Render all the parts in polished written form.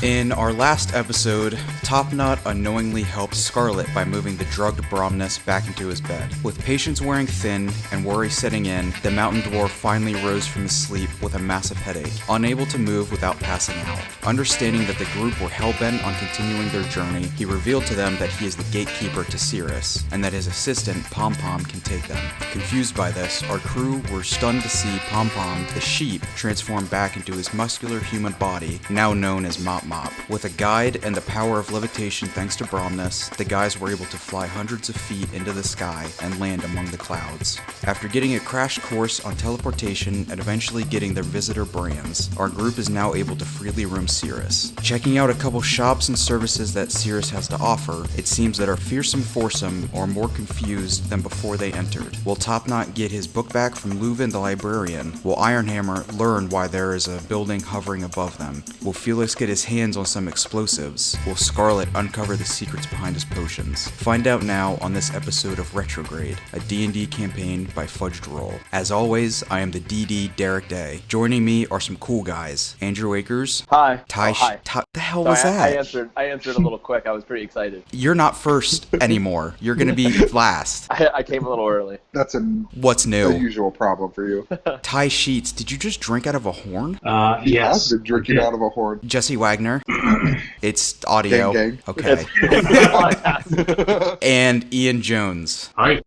In our last episode, Topknot unknowingly helped Scarlet by moving the drugged Bromness back into his bed. With patience wearing thin and worry setting in, the mountain dwarf finally rose from his sleep with a massive headache, unable to move without passing out. Understanding that the group were hell-bent on continuing their journey, he revealed to them that he is the gatekeeper to Cirrus, and that his assistant, Pom Pom, can take them. Confused by this, our crew were stunned to see Pom Pom, the sheep, transform back into his muscular human body, now known as Mop Mop. With a guide and the power of levitation thanks to Bromness, the guys were able to fly hundreds of feet into the sky and land among the clouds. After getting a crash course on teleportation and eventually getting their visitor brands, our group is now able to freely roam Cirrus. Checking out a couple shops and services that Cirrus has to offer, it seems that our fearsome foursome are more confused than before they entered. Will Topknot get his book back from Leuven the librarian? Will Ironhammer learn why there is a building hovering above them? Will Felix get his hands on some explosives? Will Scarlet uncover the secrets behind his potions? Find out now on this episode of Retrograde, a D&D campaign by Fudged Roll. As always, I am the DD Derek Day. Joining me are some cool guys. Andrew Akers. Hi. Hi. The hell was that? I answered a little quick. I was pretty excited. You're not first anymore. You're gonna be last. I came a little early. That's What's new? a usual problem for you. Ty Sheets, did you just drink out of a horn? Yes. I've been drinking out of a horn. Jesse Wagner. It's audio. Gang. Okay. And Ian Jones. Hi.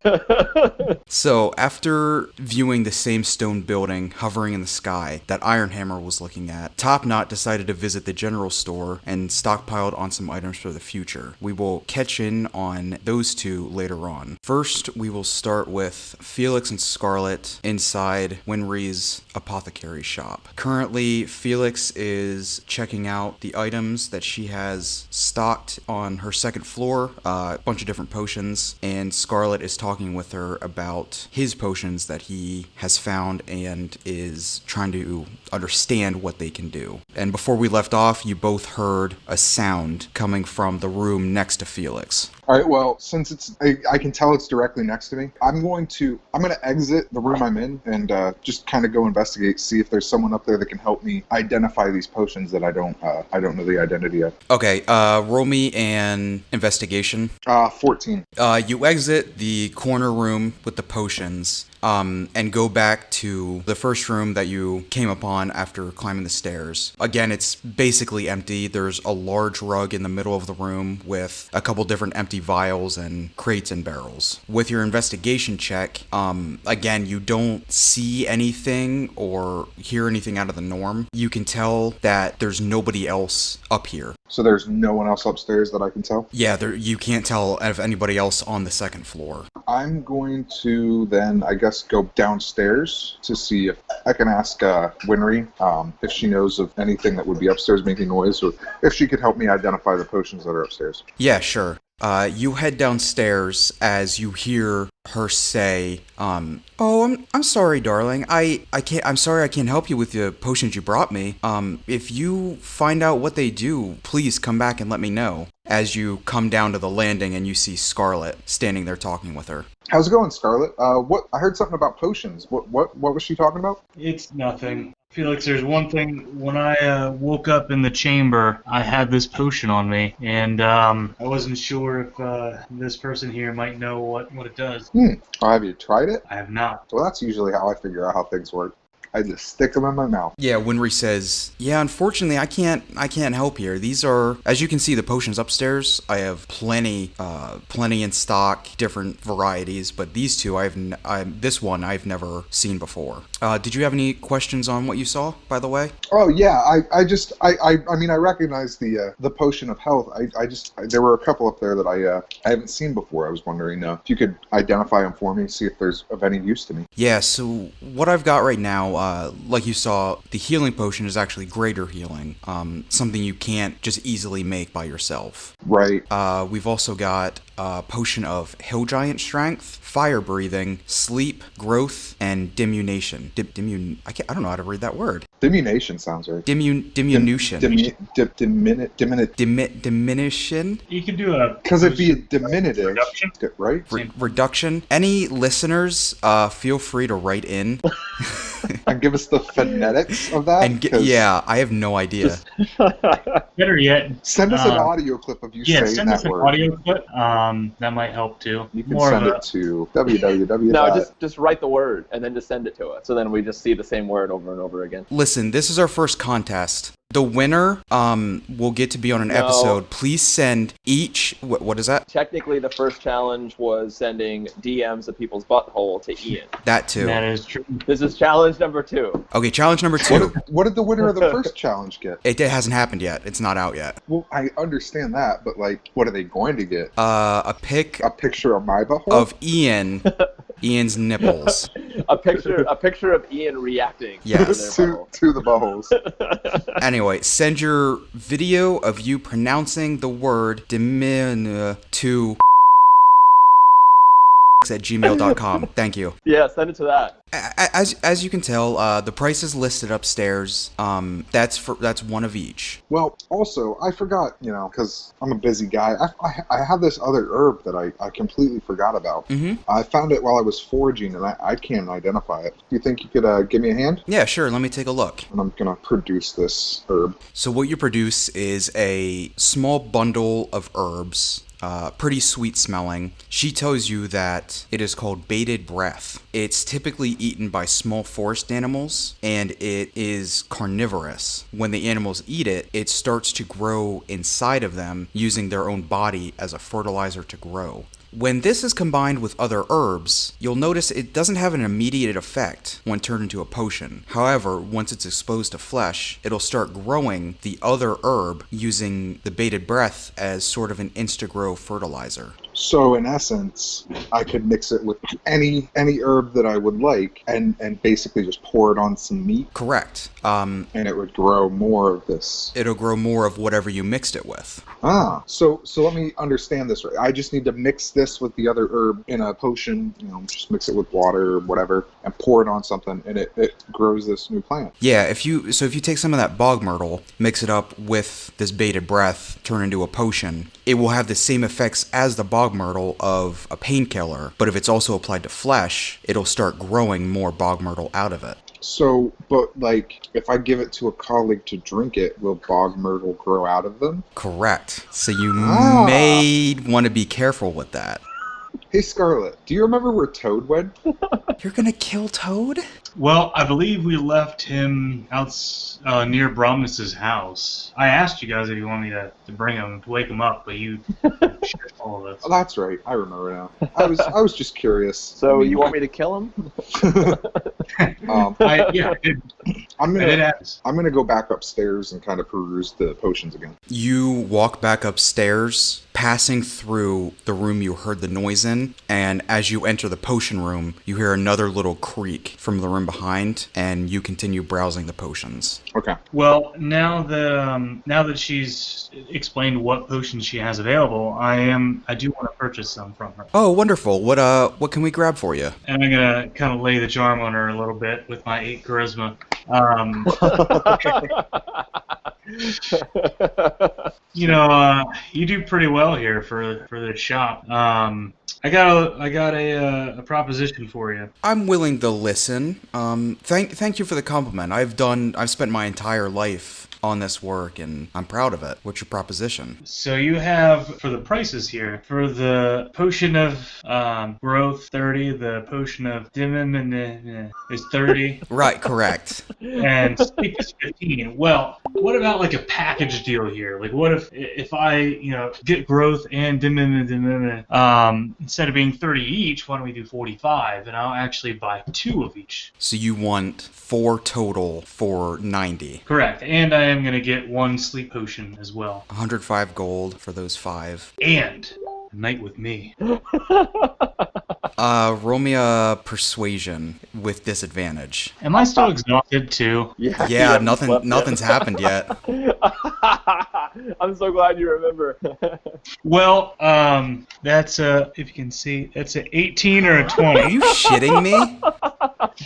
So, after viewing the same stone building hovering in the sky that Ironhammer was looking at, Topknot decided to visit the general store and stockpiled on some items for the future. We will catch in on those two later on. First, we will start with Felix and Scarlet inside Winry's apothecary shop. Currently, Felix is checking out the items that she has stocked on her second floor, a bunch of different potions, and Scarlet is talking with her about his potions that he has found and is trying to understand what they can do. And before we left off, you both heard a sound coming from the room next to Felix. All right, well, since I can tell it's directly next to me, I'm going to exit the room I'm in and just kind of go investigate, see if there's someone up there that can help me identify these potions that I don't know the identity of. Okay, roll me an investigation. 14. You exit the corner room with the potions, and go back to the first room that you came upon after climbing the stairs. Again, it's basically empty. There's a large rug in the middle of the room with a couple different empty vials and crates and barrels. With your investigation check, again, you don't see anything or hear anything out of the norm. You can tell that there's nobody else up here. So there's no one else upstairs that I can tell? Yeah, you can't tell of anybody else on the second floor. I'm going to then, I guess, go downstairs to see if I can ask Winry if she knows of anything that would be upstairs making noise, or if she could help me identify the potions that are upstairs. Yeah, sure. You head downstairs as you hear her say, "Oh, I'm sorry, darling. I'm sorry I can't help you with the potions you brought me. If you find out what they do, please come back and let me know." As you come down to the landing and you see Scarlet standing there talking with her. How's it going, Scarlet? I heard something about potions. What was she talking about? It's nothing. Felix, there's one thing. When I woke up in the chamber, I had this potion on me, and I wasn't sure if this person here might know what it does. Have you tried it? I have not. Well, that's usually how I figure out how things work. I just stick them in my mouth. Yeah, Winry says, "Yeah, unfortunately, I can't help here. These are, as you can see, the potions upstairs. I have plenty in stock, different varieties. But these two, this one I've never seen before. Did you have any questions on what you saw, by the way?" Oh yeah, I mean I recognize the potion of health. There were a couple up there that I haven't seen before. I was wondering if you could identify them for me, see if there's of any use to me. Yeah. So what I've got right now. Like you saw, the healing potion is actually greater healing, something you can't just easily make by yourself. Right. We've also got a potion of hill giant strength, fire breathing, sleep, growth, and diminution. I don't know how to read that word. Diminution sounds right. Diminution. Diminution. You can do a... Because it'd be a diminutive. Reduction? Right? Reduction. Any listeners, feel free to write in. and give us the phonetics of that? And yeah, I have no idea. Better yet, Send us an audio clip of you saying send that us an word. audio clip. That might help too. You can send it to www. No, just write the word and then just send it to us. So then we just see the same word over and over again. Listen, this is our first contest. The winner will get to be on an episode. Please send each... What is that? Technically, the first challenge was sending DMs of people's butthole to Ian. That too. That is true. This is challenge number 2. Okay, challenge number 2. What did the winner of the first challenge get? It hasn't happened yet. It's not out yet. Well, I understand that, but like, what are they going to get? A picture of my butthole? of Ian's nipples. A picture of Ian reacting. Yes. To to the buttholes. Anyway, send your video of you pronouncing the word diminu to at gmail.com. Thank you. Yeah, send it to that. As you can tell, the price is listed upstairs. That's one of each. Well, also, I forgot, because I'm a busy guy. I have this other herb that I completely forgot about. Mm-hmm. I found it while I was foraging, and I can't identify it. Do you think you could give me a hand? Yeah, sure. Let me take a look. And I'm going to produce this herb. So what you produce is a small bundle of herbs. Pretty sweet smelling. She tells you that it is called baited breath. It's typically eaten by small forest animals, and it is carnivorous. When the animals eat it, it starts to grow inside of them, using their own body as a fertilizer to grow. When this is combined with other herbs, you'll notice it doesn't have an immediate effect when turned into a potion. However, once it's exposed to flesh, it'll start growing the other herb using the baited breath as sort of an insta-grow fertilizer. So in essence, I could mix it with any herb that I would like and basically just pour it on some meat. Correct. And it would grow more of this. It'll grow more of whatever you mixed it with. So let me understand this right. I just need to mix this with the other herb in a potion, just mix it with water or whatever, and pour it on something, and it grows this new plant. Yeah, if you take some of that bog myrtle, mix it up with this baited breath, turn into a potion, it will have the same effects as the bog myrtle of a painkiller, but if it's also applied to flesh, it'll start growing more bog myrtle out of it. So, but if I give it to a colleague to drink it, will bog myrtle grow out of them? Correct. So you may want to be careful with that. Hey, Scarlet, do you remember where Toad went? You're gonna kill Toad? Well, I believe we left him out near Bromness's house. I asked you guys if you want me to bring him, to wake him up, but you shared all of this. Oh, that's right. I remember now. I was just curious. So you want me to kill him? I did. I'm gonna go back upstairs and kind of peruse the potions again. You walk back upstairs, passing through the room you heard the noise in, and as you enter the potion room, you hear another little creak from the room behind, and you continue browsing the potions. Okay. Well, now that she's explained what potions she has available, I do want to purchase some from her. Oh, wonderful. What can we grab for you? And I'm gonna kind of lay the charm on her a little bit with my 8 charisma. You do pretty well here for the shop. I got a proposition for you. I'm willing to listen. Thank you for the compliment. I've spent my entire life on this work, and I'm proud of it. What's your proposition? So you have, for the prices here, for the potion of growth, 30, the potion of dimming is 30. Right, correct. And sleep is 15. Well, what about like a package deal here? Like, what if I, get growth and dimming, instead of being 30 each, why don't we do 45, and I'll actually buy 2 of each. So you want 4 total for 90. Correct, and I am going to get 1 sleep potion as well. 105 gold for those 5. And a night with me. Roll me a persuasion with disadvantage. Am I still exhausted too? Yeah, nothing's happened yet. I'm so glad you remember. Well, that's if you can see, that's an 18 or a 20. Are you shitting me?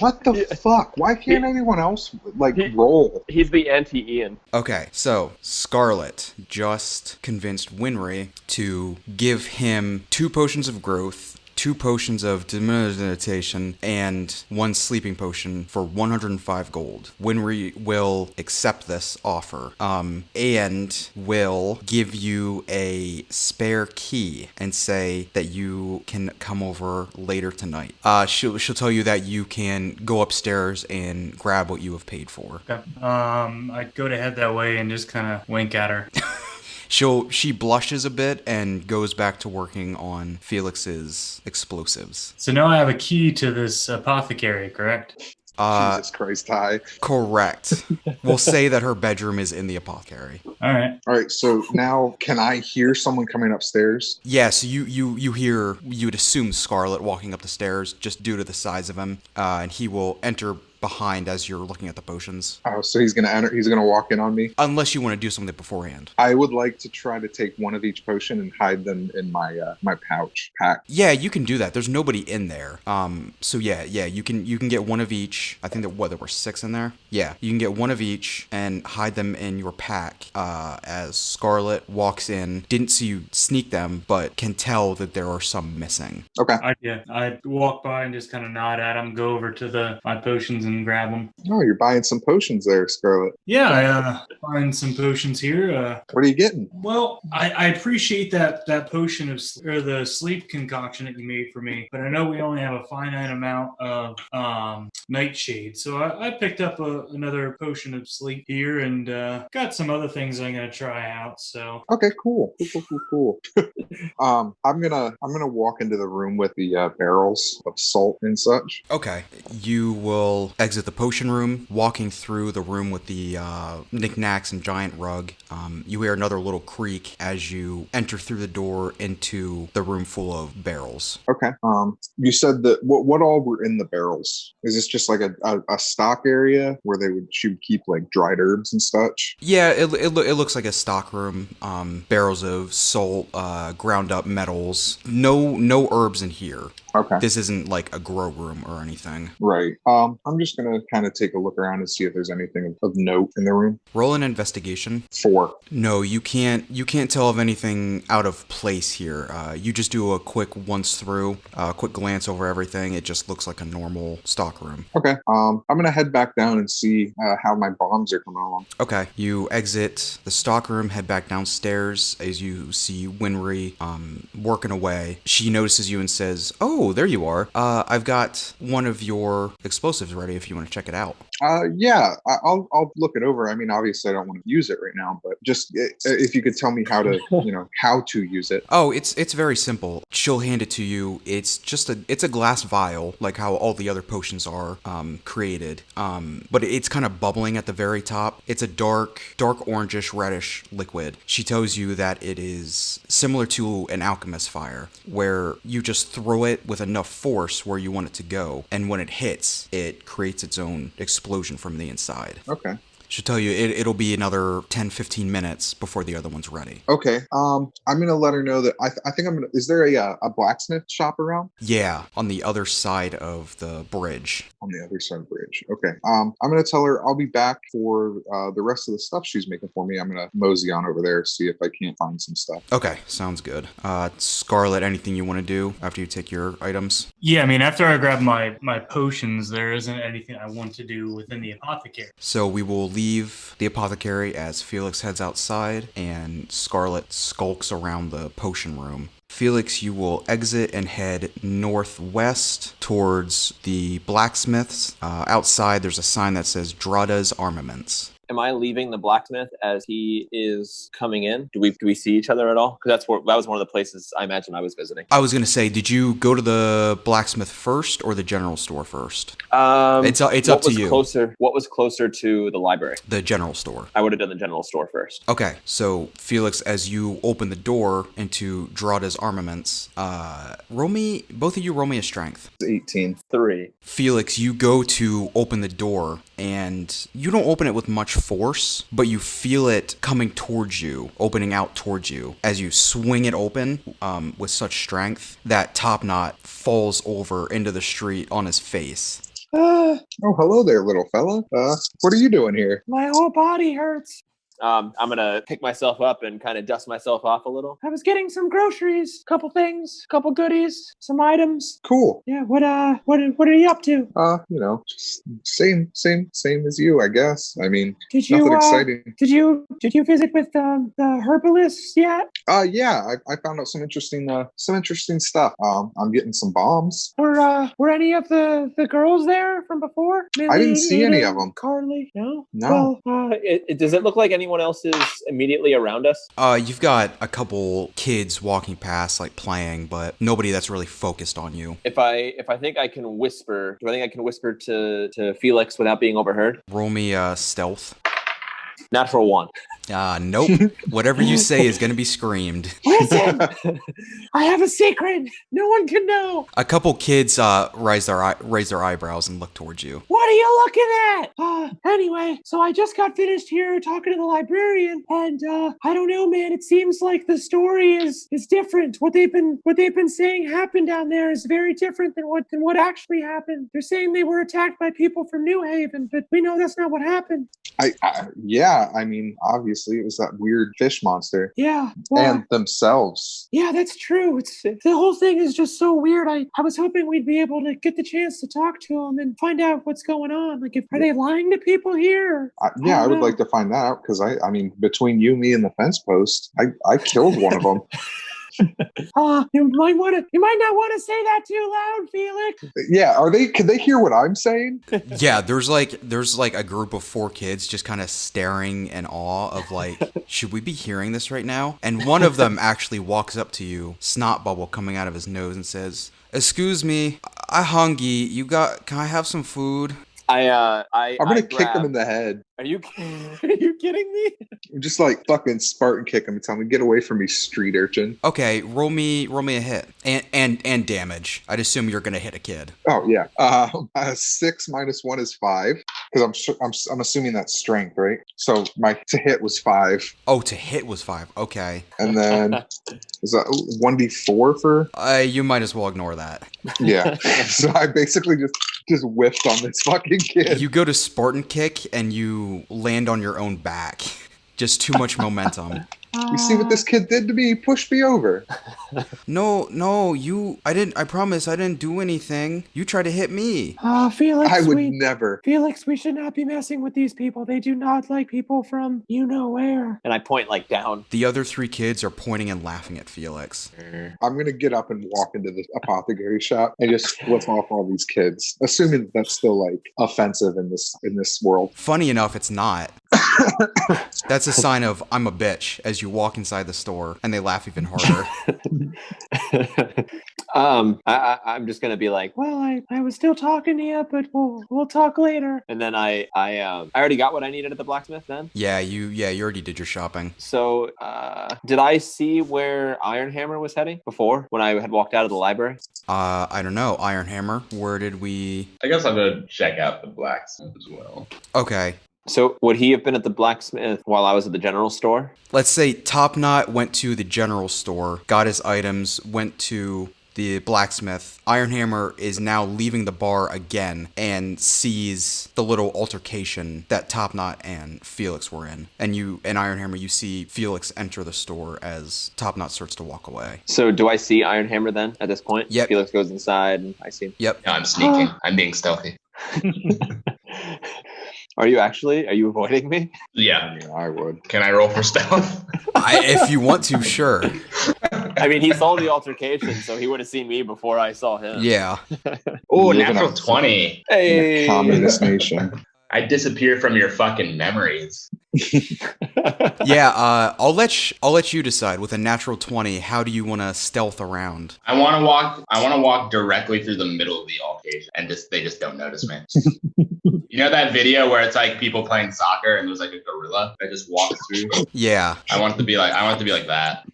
What the fuck? Why can't anyone else roll? He's the anti-Ian. Okay, so Scarlet just convinced Winry to give him 2 potions of growth, 2 potions of diminution and 1 sleeping potion for 105 gold. Winry will accept this offer, and will give you a spare key and say that you can come over later tonight. She'll tell you that you can go upstairs and grab what you have paid for. Okay. I go to head that way and just kind of wink at her. She blushes a bit and goes back to working on Felix's explosives. So now I have a key to this apothecary, correct? Jesus Christ, hi. Correct. We'll say that her bedroom is in the apothecary. All right. All right, so now can I hear someone coming upstairs? Yes, you hear, you'd assume Scarlet walking up the stairs just due to the size of him, and he will enter behind as you're looking at the potions. Oh, so he's gonna enter. He's gonna walk in on me. Unless you want to do something beforehand. I would like to try to take one of each potion and hide them in my my pack. Yeah, you can do that. There's nobody in there. So yeah, you can get one of each. I think there were 6 in there. Yeah, you can get one of each and hide them in your pack. As Scarlet walks in, didn't see you sneak them, but can tell that there are some missing. Okay. I walk by and just kind of nod at him, go over to my potions and grab them. Oh, you're buying some potions there, Scarlet. Yeah, I find some potions here. What are you getting? Well, I appreciate that potion or the sleep concoction that you made for me, but I know we only have a finite amount of nightshade, so I picked up another potion of sleep here and got some other things I'm gonna try out. So okay, cool. I'm gonna walk into the room with the barrels of salt and such. Okay, you will exit the potion room, walking through the room with the knickknacks and giant rug. You hear another little creak as you enter through the door into the room full of barrels. Okay. You said that what all were in the barrels? Is this just like a stock area where she would keep like dried herbs and such? Yeah, it looks like a stock room. Barrels of salt, ground up metals. No herbs in here. Okay. This isn't like a grow room or anything. Right. I'm just gonna kind of take a look around and see if there's anything of note in the room. Roll an investigation. 4. No, you can't tell of anything out of place here. You just do a quick once through, quick glance over everything. It just looks like a normal stock room. Okay. I'm gonna head back down and see how my bombs are coming along. Okay. You exit the stock room, head back downstairs as you see Winry working away. She notices you and says, "Oh, there you are. I've got one of your explosives ready if you want to check it out." Yeah, I'll look it over. I mean, obviously I don't want to use it right now, but just if you could tell me how to, how to use it. Oh, it's very simple. She'll hand it to you. It's just a glass vial, like how all the other potions are created. But it's kind of bubbling at the very top. It's a dark orangish reddish liquid. She tells you that it is similar to an alchemist fire, where you just throw it with enough force where you want it to go, and when it hits, it creates its own explosion from the inside. Okay. She'll tell you it'll be another 10-15 minutes before the other one's ready. Okay. I'm gonna let her know that I think I'm gonna. Is there a blacksmith shop around? Yeah, on the other side of the bridge. On the other side of the bridge. Okay. I'm gonna tell her I'll be back for the rest of the stuff she's making for me. I'm gonna mosey on over there, see if I can't find some stuff. Okay, sounds good. Scarlet, anything you want to do after you take your items? Yeah, I mean, after I grab my potions, there isn't anything I want to do within the apothecary. So we will leave the apothecary as Felix heads outside and Scarlet skulks around the potion room. Felix, you will exit and head northwest towards the blacksmiths. Outside, there's a sign that says Drada's Armaments. Am I leaving the blacksmith as he is coming in? Do we see each other at all? Because that was one of the places I imagine I was visiting. I was going to say, did you go to the blacksmith first or the general store first? It's up to you. What was closer to the library? The general store. I would have done the general store first. Okay, so Felix, as you open the door into Drada's Armaments, both of you roll me a strength. 18. 3. Felix, you go to open the door, and you don't open it with much force, but you feel it coming towards you, opening out towards you. As you swing it open with such strength that Topknot falls over into the street on his face. Oh, hello there, little fella. What are you doing here? My whole body hurts. I'm gonna pick myself up and kind of dust myself off a little. I was getting some groceries, couple things, couple goodies, some items. Cool. Yeah. What are you up to? Just same as you, I guess. I mean, Did nothing exciting. Did you visit with the herbalists yet? Yeah, I found out some interesting stuff. I'm getting some bombs. Were any of the girls there from before? I didn't see any of them. Carly, no. No. Well, does it look like anyone else is immediately around us? You've got a couple kids walking past, like playing, but nobody that's really focused on you. If I think I can whisper, do I think I can whisper to Felix without being overheard? Roll me stealth. Natural 1. Nope. Whatever you say is gonna be screamed. Listen, I have a secret. No one can know. A couple kids raise their eyebrows and look towards you. What are you looking at? Anyway, so I just got finished here talking to the librarian, and I don't know, man. It seems like the story is different. What they've been saying happened down there is very different than what actually happened. They're saying they were attacked by people from New Haven, but we know that's not what happened. I mean, obviously it was that weird fish monster. Yeah. Well, And themselves. yeah, that's true. The whole thing is just so weird. I was hoping we'd be able to get the chance to talk to them and find out what's going on. Like, are they lying to people here? I would like to find that out because I mean, between you, me, and the fence post, I killed one of them. You might not want to say that too loud, Felix. Yeah, can they hear what I'm saying? Yeah, there's like a group of 4 kids just kind of staring in awe of like, should we be hearing this right now? And one of them actually walks up to you, snot bubble coming out of his nose, and says, "Excuse me, I hungry. Can I have some food?" I'm gonna kick them in the head. Are you kidding me? I'm just like fucking Spartan kick him and tell him, "Get away from me, street urchin." Okay, roll me a hit and damage. I'd assume you're gonna hit a kid. Oh yeah. 6 minus 1 is 5 because I'm assuming that's strength, right? So my to hit was 5. Oh, to hit was 5. Okay. And then is that 1d4 for? You might as well ignore that. Yeah. So I basically just whiffed on this fucking kid. You go to Spartan kick and you land on your own back. Just too much momentum. You see what this kid did to me? He pushed me over. No, I promise I didn't do anything. You tried to hit me. Felix, I would never. Felix, we should not be messing with these people. They do not like people from you know where. And I point like down. The other 3 kids are pointing and laughing at Felix. I'm gonna get up and walk into the apothecary shop and just flip off all these kids, assuming that's still like offensive in this world. Funny enough, it's not. That's a sign of I'm a bitch as you walk inside the store, and they laugh even harder. I'm just gonna be like, well, I was still talking to you, but we'll talk later. And then I already got what I needed at the blacksmith then. Yeah, you already did your shopping. So did I see where Ironhammer was heading before when I had walked out of the library? I don't know. Ironhammer, where did we? I guess I'll go check out the blacksmith as well. Okay. So would he have been at the blacksmith while I was at the general store? Let's say Topknot went to the general store, got his items, went to the blacksmith. Ironhammer is now leaving the bar again and sees the little altercation that Topknot and Felix were in. And Ironhammer, you see Felix enter the store as Topknot starts to walk away. So do I see Ironhammer then at this point? Yep. Felix goes inside and I see him. Yep. No, I'm sneaking. I'm being stealthy. Are you avoiding me? Yeah. I would. Can I roll for stealth? If you want to, sure. I mean, he saw the altercation, so he would have seen me before I saw him. Yeah. Oh, We live in natural a- 20. Hey. Communist nation. I disappear from your fucking memories. Yeah, I'll let you decide. With a natural 20, how do you want to stealth around? I want to walk directly through the middle of the altercation, and they just don't notice me. You know that video where it's like people playing soccer and there's like a gorilla that just walks through? Yeah. I want it to be like that.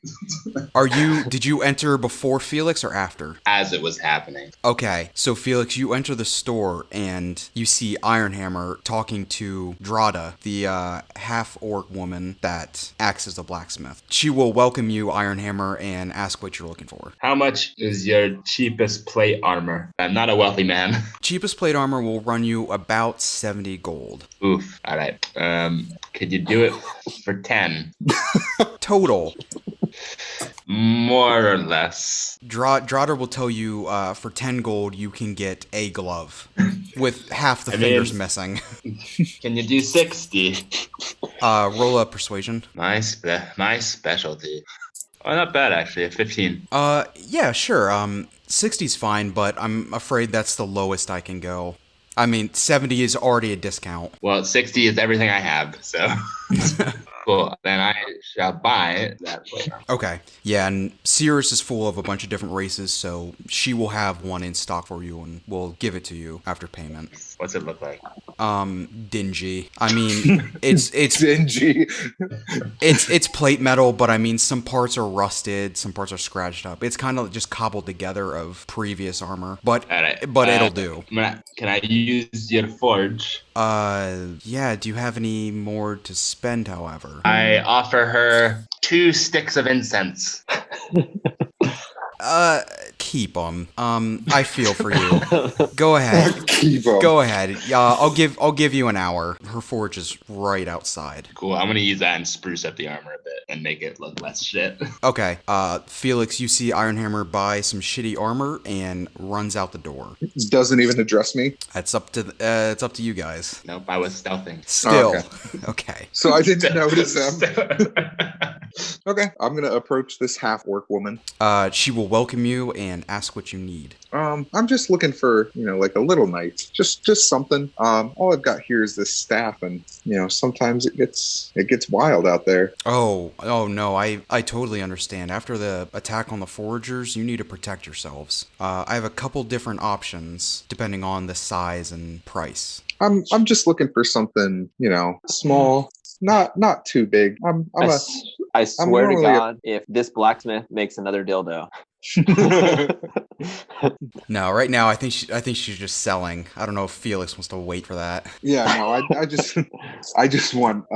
Did you enter before Felix or after? As it was happening. Okay, so Felix, you enter the store and you see Ironhammer talking to Drada, the half-orc woman that acts as a blacksmith. She will welcome you, Ironhammer, and ask what you're looking for. How much is your cheapest plate armor? I'm not a wealthy man. Cheapest plate armor will run you about 70 gold. Oof. All right. Could you do it for 10? Total. More or less. Drada will tell you for 10 gold you can get a glove with half the fingers missing. Can you do 60? Roll a persuasion. My specialty. Oh, not bad actually. A 15. Yeah, sure. 60's fine, but I'm afraid that's the lowest I can go. I mean, 70 is already a discount. Well, 60 is everything I have, so. Cool. Then I shall buy that plate armor. Okay. Yeah, and Cirrus is full of a bunch of different races, so she will have one in stock for you and will give it to you after payment. What's it look like? Dingy. I mean, it's Dingy. it's plate metal, but I mean, some parts are rusted, some parts are scratched up. It's kind of just cobbled together of previous armor, but it'll do. Can I use your forge? Yeah. Do you have any more to spend, however? I offer her 2 sticks of incense. Keep them. I feel for you. Go ahead. Keep 'em. Go ahead. I'll give you an hour. Her forge is right outside. Cool. I'm gonna use that and spruce up the armor a bit and make it look less shit. Okay. Felix, you see Ironhammer buy some shitty armor and runs out the door. Doesn't even address me. It's up to you guys. Nope, I was stealthing. Still. Oh, Okay. So I didn't notice them. Okay, I'm gonna approach this half-orc woman. She will welcome you and ask what you need. I'm just looking for, like a little knife, just something. All I've got here is this staff, and sometimes it gets wild out there. Oh no, I totally understand. After the attack on the foragers, you need to protect yourselves. I have a couple different options depending on the size and price. I'm just looking for something, small, not too big. I swear to God, if this blacksmith makes another dildo. No, right now I think she's just selling. I don't know if Felix wants to wait for that. Yeah, no, I just want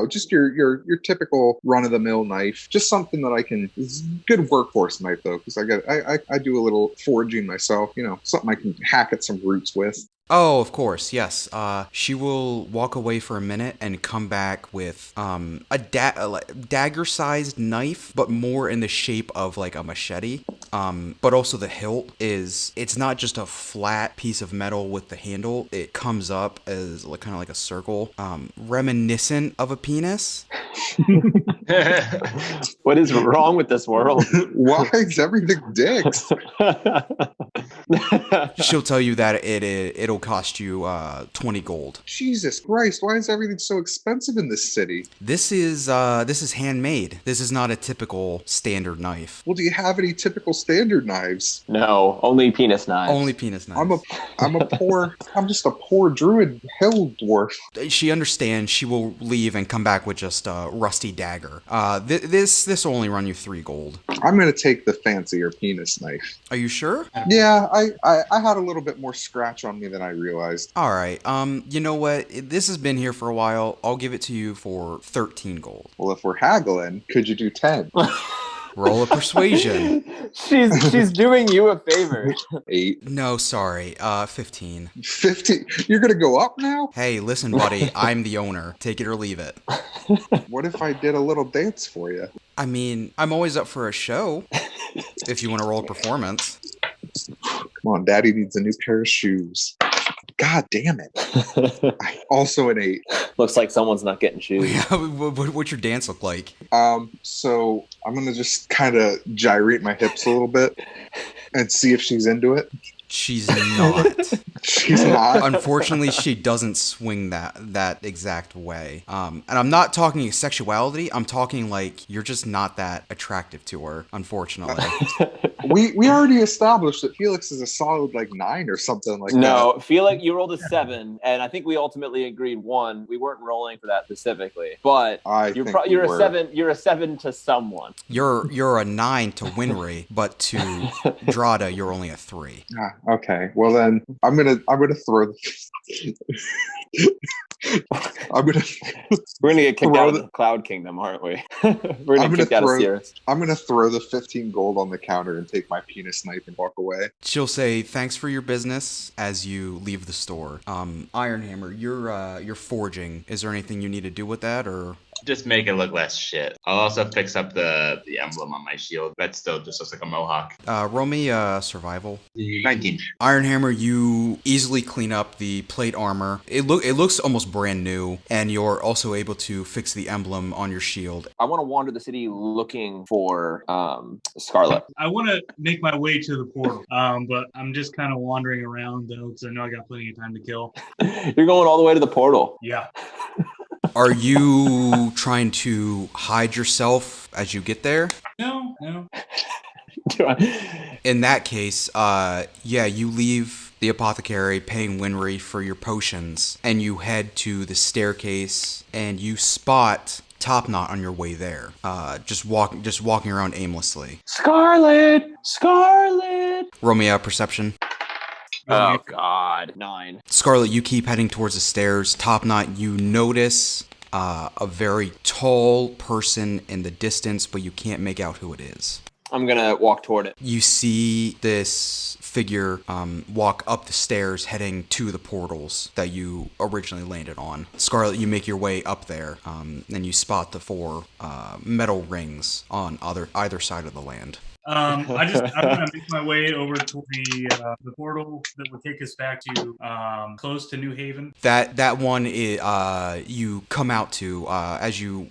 just your typical run of the mill knife, just something that I can. It's a good workhorse knife though, because I do a little foraging myself. Something I can hack at some roots with. Oh, of course, yes. She will walk away for a minute and come back with a dagger-sized knife, but more in the shape of like a machete. But also the hilt it's not just a flat piece of metal with the handle. It comes up as kind of like a circle, reminiscent of a penis. What is wrong with this world? Why is everything dicks? She'll tell you that it'll cost you 20 gold. Jesus Christ, why is everything so expensive in this city? This is handmade. This is not a typical standard knife. Well, do you have any typical standard knives? No, only penis knives. Only penis knives. I'm just a poor druid hill dwarf. She understands. She will leave and come back with just a rusty dagger. This will only run you 3 gold. I'm gonna take the fancier penis knife. Are you sure? Yeah, I had a little bit more scratch on me than I realized. All right. You know what? This has been here for a while. I'll give it to you for 13 gold. Well, if we're haggling, could you do 10? Roll a persuasion. She's doing you a favor. 8. No, sorry. 15. 15. You're gonna go up now? Hey, listen, buddy. I'm the owner. Take it or leave it. What if I did a little dance for you? I mean, I'm always up for a show. If you want to roll a performance. Come on, Daddy needs a new pair of shoes. God damn it. Also an 8. Looks like someone's not getting shoes. What's your dance look like? So I'm going to just kind of gyrate my hips a little bit and see if she's into it. She's not. She's not? Unfortunately, she doesn't swing that exact way. And I'm not talking sexuality. I'm talking like you're just not that attractive to her, unfortunately. We already established that Felix is a solid like 9 or something like that. No, Felix, you rolled a 7, and I think we ultimately agreed 1. We weren't rolling for that specifically, but you're a 7. You're a 7 to someone. You're a 9 to Winry, but to Drada, you're only a 3. Okay, well then I'm gonna throw. We're gonna get kicked out of the Cloud Kingdom, aren't we? We're gonna get kicked out of Sierras. I'm gonna throw the 15 gold on the counter and take my penis knife and walk away. She'll say thanks for your business as you leave the store. Ironhammer, you're forging. Is there anything you need to do with that, or? Just make it look less shit. I'll also fix up the emblem on my shield. That still just looks like a mohawk. Roll me survival. 19. Ironhammer, you easily clean up the plate armor. It looks almost brand new, and you're also able to fix the emblem on your shield. I want to wander the city looking for Scarlet. I want to make my way to the portal, but I'm just kind of wandering around though, because I know I got plenty of time to kill. You're going all the way to the portal. Yeah. Are you trying to hide yourself as you get there? No. In that case, you leave the apothecary paying Winry for your potions, and you head to the staircase, and you spot Topknot on your way there, just walking around aimlessly. Scarlet! Roll me a perception. Oh God, 9. Scarlet, you keep heading towards the stairs. Topknot, you notice a very tall person in the distance, but you can't make out who it is. I'm gonna walk toward it. You see this figure walk up the stairs heading to the portals that you originally landed on. Scarlet, you make your way up there, and you spot the 4 metal rings on either side of the land. I'm gonna make my way over to the portal that would take us back to close to New Haven. That one is you come out to as you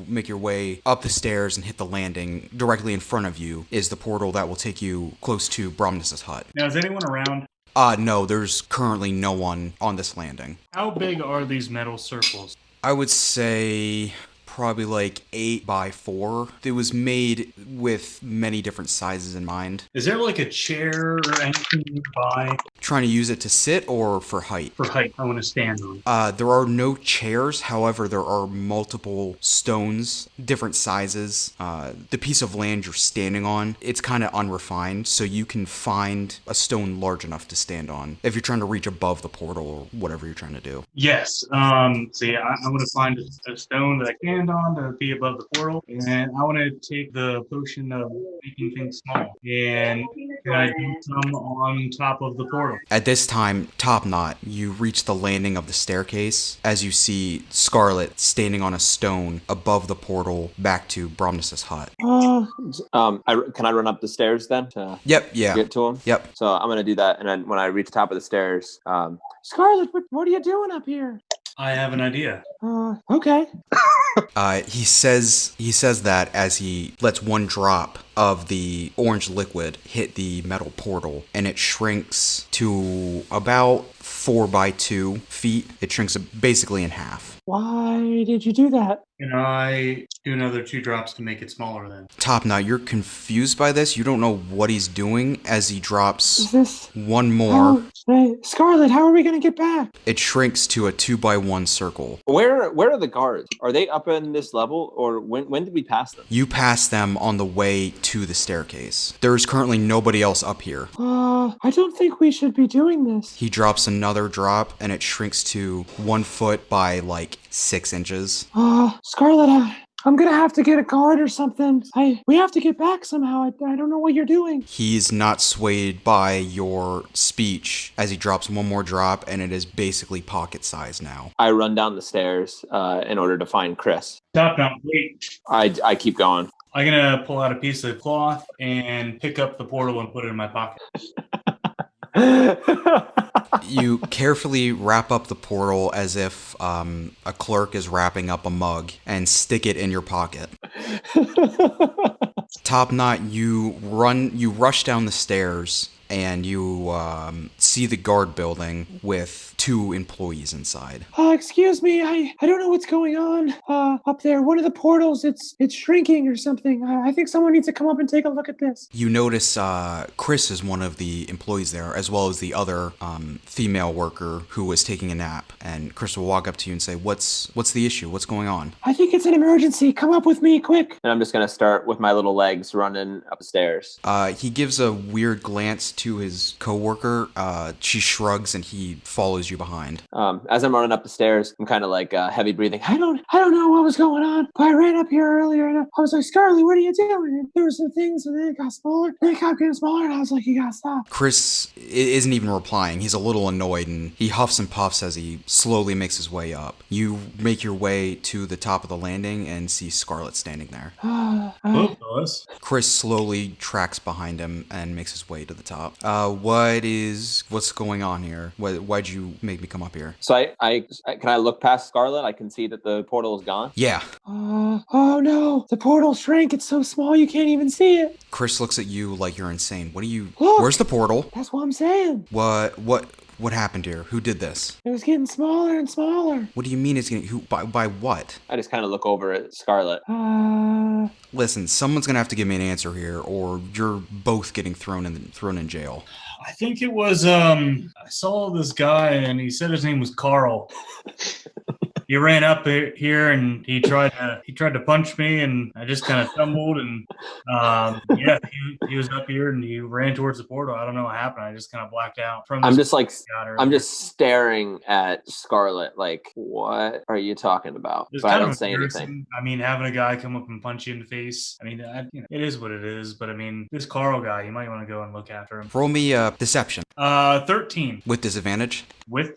make your way up the stairs and hit the landing. Directly in front of you is the portal that will take you close to Bromnus's hut. Now, is anyone around? No, there's currently no one on this landing. How big are these metal circles? I would say probably like 8 by 4. It was made with many different sizes in mind. Is there like a chair or anything nearby? Trying to use it to sit or for height? For height, I want to stand on. There are no chairs. However, there are multiple stones, different sizes. The piece of land you're standing on, it's kind of unrefined, so you can find a stone large enough to stand on if you're trying to reach above the portal or whatever you're trying to do. Yes. I want to find a stone that I can on to be above the portal, and I want to take the potion of making things small, and can I do some on top of the portal? At this time, Topknot, you reach the landing of the staircase as you see Scarlet standing on a stone above the portal back to Bromnus's hut. Can I run up the stairs then to Yep, yeah. get to him? Yep. So I'm gonna do that, and then when I reach the top of the stairs, Scarlet, what are you doing up here? I have an idea. Okay. He says that as he lets one drop of the orange liquid hit the metal portal, and it shrinks to about 4 by 2 feet. It shrinks basically in half. Why did you do that? Can I do another 2 drops to make it smaller then? Topknot, you're confused by this. You don't know what he's doing as he drops Is this one more. Scarlet, how are we going to get back? It shrinks to a 2 by 1 circle. where are the guards? Are they up in this level, or when did we pass them? You pass them on the way to the staircase. There is currently nobody else up here. I don't think we should be doing this. He drops another drop, and it shrinks to 1 foot by like 6 inches. Scarlet, I'm gonna have to get a guard or something. We have to get back somehow. I don't know what you're doing. He's not swayed by your speech as he drops one more drop, and it is basically pocket size now. I run down the stairs in order to find Chris. Topknot, wait. I keep going. I'm gonna pull out a piece of cloth and pick up the portal and put it in my pocket. You carefully wrap up the portal as if a clerk is wrapping up a mug and stick it in your pocket. Topknot, you rush down the stairs and you see the guard building with 2 employees inside. Excuse me, I don't know what's going on up there. One of the portals, it's shrinking or something. I think someone needs to come up and take a look at this. You notice Chris is one of the employees there, as well as the other female worker who was taking a nap. And Chris will walk up to you and say, What's the issue? What's going on? I think it's an emergency. Come up with me, quick. And I'm just going to start with my little legs running up the stairs. He gives a weird glance to his coworker. She shrugs and he follows you behind. As I'm running up the stairs, I'm kind of like heavy breathing. I don't know what was going on, but I ran up here earlier and I was like, Scarlet, what are you doing? And there were some things and then it got smaller. Then it kept getting smaller and I was like, you gotta stop. Chris isn't even replying. He's a little annoyed and he huffs and puffs as he slowly makes his way up. You make your way to the top of the landing and see Scarlet standing there. Chris slowly tracks behind him and makes his way to the top. What's going on here? Why'd you make me come up here? So I can I look past Scarlet? I can see that the portal is gone. Yeah. Oh no, the portal shrank. It's so small you can't even see it. Chris looks at you like you're insane. Look, where's the portal? That's what I'm saying. What happened here? Who did this? It was getting smaller and smaller. What do you mean it's getting by what? I just kind of look over at Scarlet. Listen, someone's gonna have to give me an answer here, or you're both getting thrown in jail. I think it was I saw this guy and he said his name was Carl. He ran up here and he tried to punch me and I just kind of stumbled and he was up here and he ran towards the portal. I don't know what happened. I just kind of blacked out. I'm just staring at Scarlet like, what are you talking about? But I don't say anything. I mean, having a guy come up and punch you in the face. I mean, it is what it is. But I mean, this Carl guy, you might want to go and look after him. Roll me deception. 13 with disadvantage.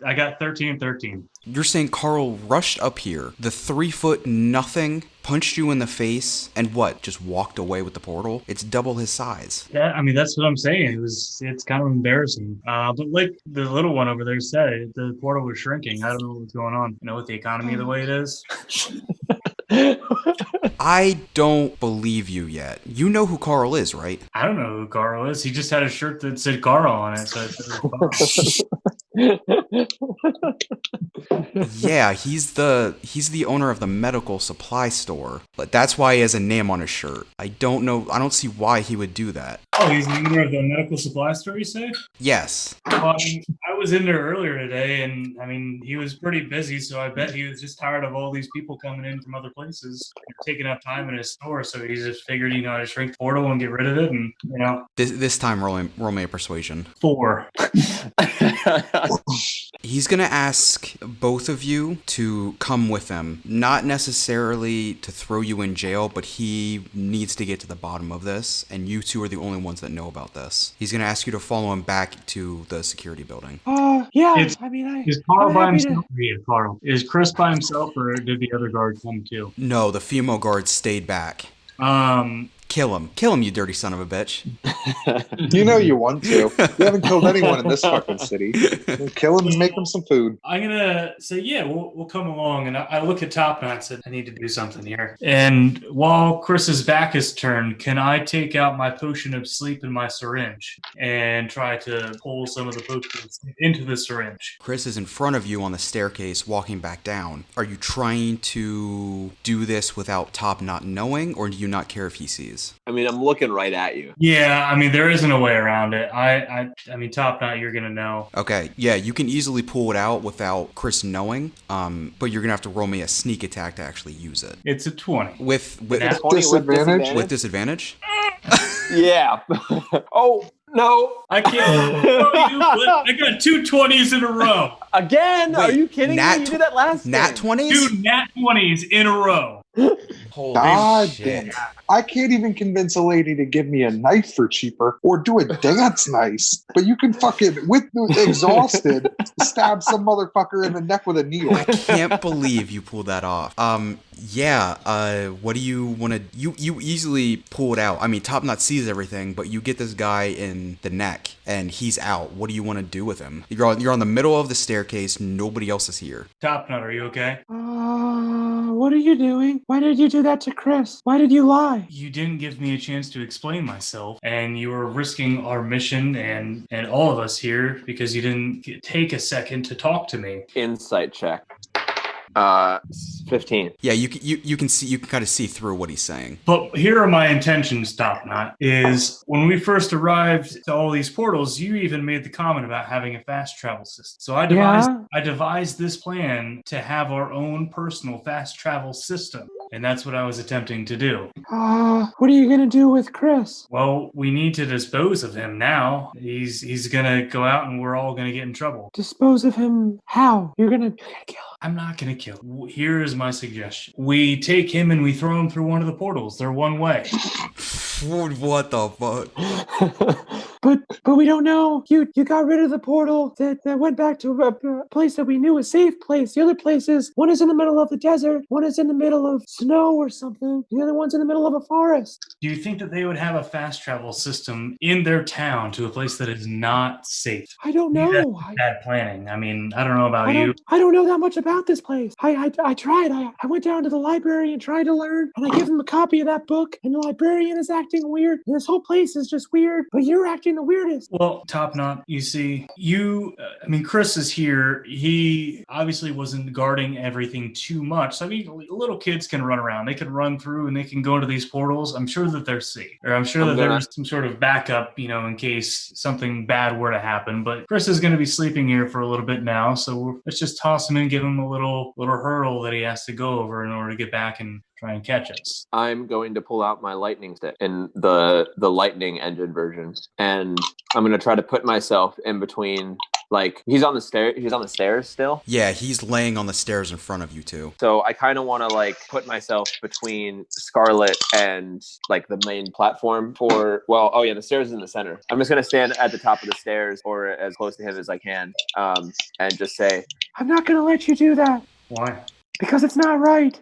I got 13. You're saying Carl rushed up here, the 3-foot nothing, punched you in the face, and just walked away with the portal? It's double his size. Yeah, I mean, that's what I'm saying. It's kind of embarrassing. But like the little one over there said, the portal was shrinking. I don't know what's going on. With the economy the way it is. I don't believe you yet. You know who Carl is, right? I don't know who Carl is. He just had a shirt that said Carl on it. So Yeah, he's the owner of the medical supply store. But that's why he has a name on his shirt. I don't see why he would do that. Oh, he's the owner of the medical supply store, you say? Yes. Well, I was in there earlier today, and I mean, he was pretty busy, so I bet he was just tired of all these people coming in from other places and taking up time in his store. So he just figured, to shrink the portal and get rid of it, and This time, roll me a persuasion. 4. He's gonna ask both of you to come with him. Not necessarily to throw you in jail, but he needs to get to the bottom of this, and you two are the only ones that know about this. He's gonna ask you to follow him back to the security building. Yeah. Is Carl by himself? Yeah, Carl. Is Chris by himself, or did the other guard come too? No, the female guard stayed back. Kill him, you dirty son of a bitch. You want to. You haven't killed anyone in this fucking city. Kill him and make him some food. I'm gonna say, yeah, we'll come along. And I look at Topknot and said, I need to do something here. And while Chris's back is turned, can I take out my potion of sleep and my syringe and try to pull some of the potion of sleep into the syringe? Chris is in front of you on the staircase walking back down. Are you trying to do this without Topknot knowing, or do you not care if he sees? I mean, I'm looking right at you. Yeah, I mean, there isn't a way around it. I mean, Topknot, you're gonna know. Okay, yeah, you can easily pull it out without Chris knowing, but you're gonna have to roll me a sneak attack to actually use it. It's a 20. With disadvantage? With disadvantage? Yeah. Oh, no. I can't. I got 2 20s in a row. Again? Are you kidding me? You did that last Nat game. 20s? 2 nat 20s in a row. Holy God shit. damn. I can't even convince a lady to give me a knife for cheaper or do a dance nice. But you can fucking, exhausted, stab some motherfucker in the neck with a needle. I can't believe you pulled that off. What do you want to... You easily pull it out. I mean, Topknot sees everything, but you get this guy in the neck, and he's out. What do you want to do with him? You're on the middle of the staircase. Nobody else is here. Topknot, are you okay? what are you doing? Why did you do that to Chris? Why did you lie? You didn't give me a chance to explain myself, and you were risking our mission and all of us here because you didn't take a second to talk to me. Insight check. 15. Yeah, you can kind of see through what he's saying. But here are my intentions, Topknot, is when we first arrived to all these portals, you even made the comment about having a fast travel system. So I devised this plan to have our own personal fast travel system. And that's what I was attempting to do. What are you going to do with Chris? Well, we need to dispose of him now. He's going to go out and we're all going to get in trouble. Dispose of him how? You're going to kill him. I'm not going to kill him. Here is my suggestion. We take him and we throw him through one of the portals. They're one way. What the fuck? But we don't know. You got rid of the portal that went back to a place that we knew a safe place. The other places, one is in the middle of the desert, one is in the middle of snow or something. The other one's in the middle of a forest. Do you think that they would have a fast travel system in their town to a place that is not safe? I don't know. That's bad planning. I mean, I don't know about you. I don't know that much about this place. I tried. I went down to the library and tried to learn, and I gave him a copy of that book, and the librarian is acting weird. And this whole place is just weird, but you're acting the weirdest. Well, Topknot, you see, Chris is here. He obviously wasn't guarding everything too much. So, I mean, little kids can run around. They can run through and they can go into these portals. I'm sure that they're safe. Or I'm sure that there's some sort of backup, in case something bad were to happen. But Chris is going to be sleeping here for a little bit now. So let's just toss him in, give him a little hurdle that he has to go over in order to get back and try and catch us. I'm going to pull out my lightning stick in the lightning engine version, and I'm going to try to put myself in between. Like, he's on the stairs still? Yeah, he's laying on the stairs in front of you two. So I kind of want to, put myself between Scarlet and, the main platform the stairs is in the center. I'm just going to stand at the top of the stairs or as close to him as I can, and just say, I'm not going to let you do that. Why? Because it's not right.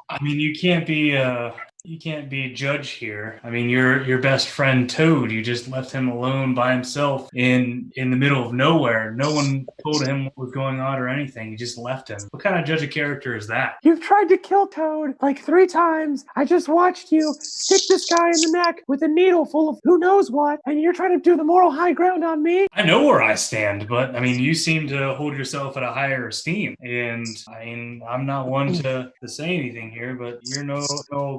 I mean, you can't be a judge here. I mean, your best friend Toad, you just left him alone by himself in the middle of nowhere. No one told him what was going on or anything. You just left him. What kind of judge of character is that? You've tried to kill Toad 3 times. I just watched you stick this guy in the neck with a needle full of who knows what, and you're trying to do the moral high ground on me? I know where I stand, but I mean, you seem to hold yourself at a higher esteem. And I mean, I'm not one to say anything here, but you're no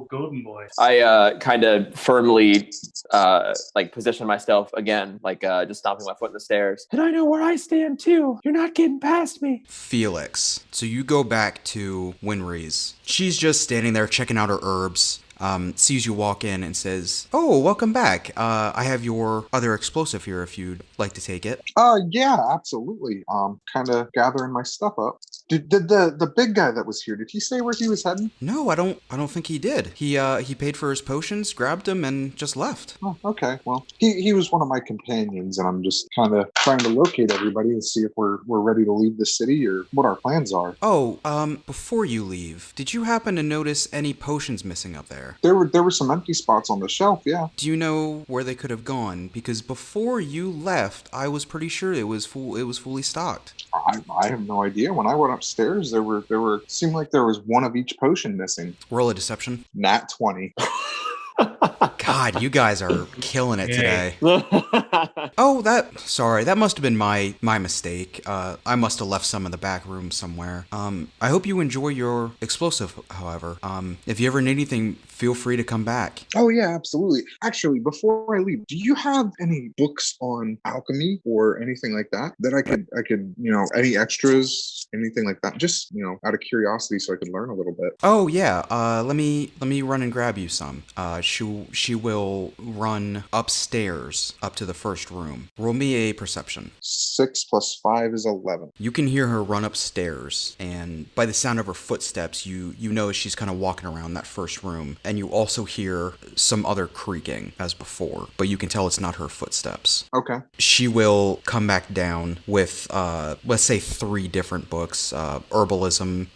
golden boy. I kind of firmly position myself again, just stomping my foot in the stairs. And I know where I stand too. You're not getting past me. Felix. So you go back to Winry's. She's just standing there checking out her herbs. Sees you walk in and says, "Oh, welcome back. I have your other explosive here if you'd like to take it." Yeah, absolutely. Kind of gathering my stuff up. Did the big guy that was here, did he say where he was heading? No, I don't think he did. He paid for his potions, grabbed them, and just left. Oh, okay. Well, he was one of my companions, and I'm just kind of trying to locate everybody and see if we're ready to leave the city or what our plans are. Oh, before you leave, did you happen to notice any potions missing up there? There were some empty spots on the shelf, yeah. Do you know where they could have gone? Because before you left, I was pretty sure it was fully stocked. I have no idea. When I went upstairs, seemed like there was one of each potion missing. Roll a deception. Nat 20. God, you guys are killing it today. Oh, that must have been my mistake. I must have left some in the back room somewhere. I hope you enjoy your explosive, however. If you ever need anything, feel free to come back. Oh, yeah, absolutely. Actually, before I leave, do you have any books on alchemy or anything like that I could, any extras, anything like that? Just, out of curiosity so I could learn a little bit. Oh, yeah. Let me run and grab you some. She will run upstairs up to the first room. Roll me a perception. 6 + 5 is 11. You can hear her run upstairs, and by the sound of her footsteps, you know she's kind of walking around that first room, and you also hear some other creaking as before, but you can tell it's not her footsteps. Okay. She will come back down with, let's say 3 different books, herbalism,